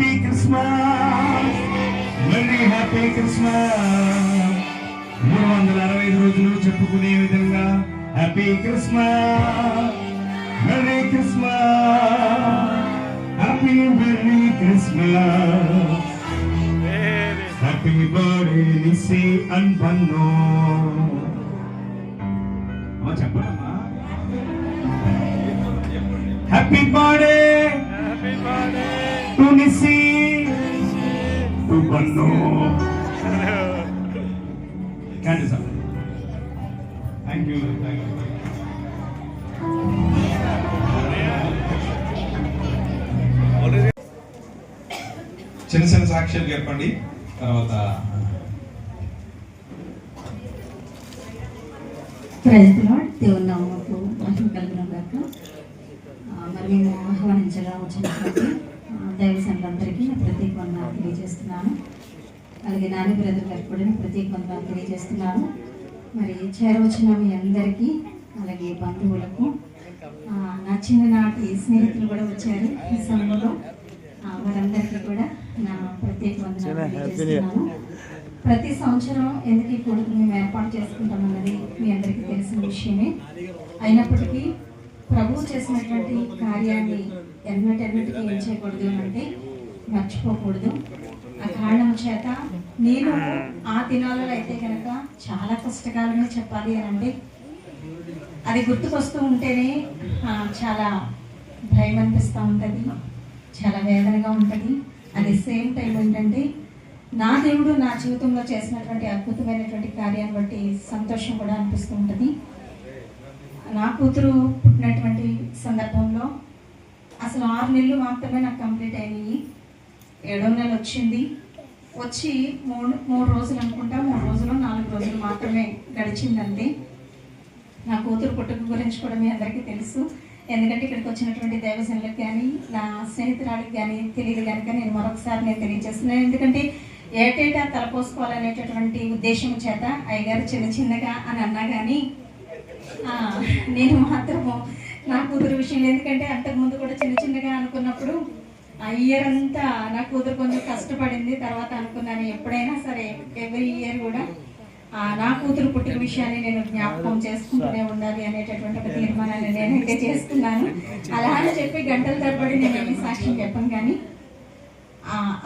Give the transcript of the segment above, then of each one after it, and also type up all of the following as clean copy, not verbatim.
Happy Christmas, merry happy Christmas. 365 రోజులు చెప్పుకునే విధంగా happy Christmas, merry Christmas, happy merry Christmas, happy birthday నిసి అన్పన్నో. చెప్పడమ్మా. హ్యాపీ బర్త్డే టు నిసి టు బన్నో. Candy sir. Thank you. చిన్న చిన్న సాక్ష్యాలు చెప్పండి. తర్వాత దేవుని నామముకు మహిమ కలుగును గాక. మరి మేము ఆహ్వానించగా వచ్చినటువంటి దైవ సంఘందరికీ ప్రత్యేక వందనాలు తెలియజేస్తున్నాను. అలాగే నాని బ్రదర్ గారికి కూడా ప్రత్యేక వందనాలు తెలియజేస్తున్నాను. మరి చేరవచ్చిన మీ అందరికీ, అలాగే బంధువులకు, నా చిన్ననాటి స్నేహితులు కూడా వచ్చారు ఈ సమయంలో, వారందరికీ కూడా నా ప్రత్యేక వందనాలు తెలియజేస్తున్నాను. ప్రతి సంవత్సరం ఎందుకు ఈ కొడుకు మేము ఏర్పాటు చేసుకుంటామన్నది మీ అందరికీ తెలిసిన విషయమే. అయినప్పటికీ ప్రభువు చేసినటువంటి కార్యాన్ని ఎన్నటికి ఏం చేయకూడదు అంటే మర్చిపోకూడదు. ఆ కారణం చేత నేను ఆ దినాలలో అయితే కనుక చాలా కష్టకాలమే చెప్పాలి అని అంటే అది గుర్తుకొస్తూ ఉంటేనే చాలా భయం అనిపిస్తూ ఉంటుంది, చాలా వేదనగా ఉంటుంది. అది సేమ్ టైం ఏంటంటే నా దేవుడు నా జీవితంలో చేసినటువంటి అద్భుతమైనటువంటి కార్యాన్ని బట్టి సంతోషం కూడా అనిపిస్తూ ఉంటుంది. నా కూతురు పుట్టినటువంటి సందర్భంలో అసలు 6 నెలలు మాత్రమే నాకు కంప్లీట్ అయినాయి. 7వ నెల వచ్చింది. వచ్చి మూడు రోజులు అనుకుంటా, 3 రోజులు 4 రోజులు మాత్రమే గడిచిందంతే. నా కూతురు పుట్టుక గురించి కూడా మీ అందరికీ తెలుసు. ఎందుకంటే ఇక్కడికి వచ్చినటువంటి దైవజనులకు కానీ నా స్నేహితురాలకు కానీ తెలియదు కనుక నేను మరొకసారి తెలియజేస్తున్నాను. ఎందుకంటే ఏటేటా తలపోసుకోవాలనేటటువంటి ఉద్దేశం చేత అయ్యగారు చిన్నగా అని అన్నా కానీ నేను మాత్రము నా కూతురు విషయంలో, ఎందుకంటే అంతకుముందు కూడా చిన్నగా అనుకున్నప్పుడు ఆ ఇయర్ అంతా నా కూతురు కొంచెం కష్టపడింది. తర్వాత అనుకున్నాను ఎప్పుడైనా సరే ఎవ్రీ ఇయర్ కూడా నా కూతురు పుట్టిన విషయాన్ని నేను జ్ఞాపకం చేసుకుంటూనే ఉండాలి అనేటటువంటి ఒక తీర్మానాన్ని నేనైతే చేసుకున్నాను. అలా అని చెప్పి గంటల తరబడి నేను ఏమి సాక్ష్యం చెప్పను, కానీ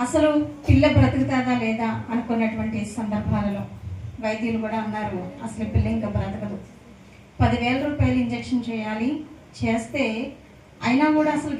అసలు పిల్ల బ్రతుకుతాదా లేదా అనుకున్నటువంటి సందర్భాలలో వైద్యులు కూడా అన్నారు అసలు పిల్ల ఇంకా బ్రతకదు. 10,000 రూపాయలు ఇంజెక్షన్ చేయాలి, చేస్తే అయినా కూడా అసలు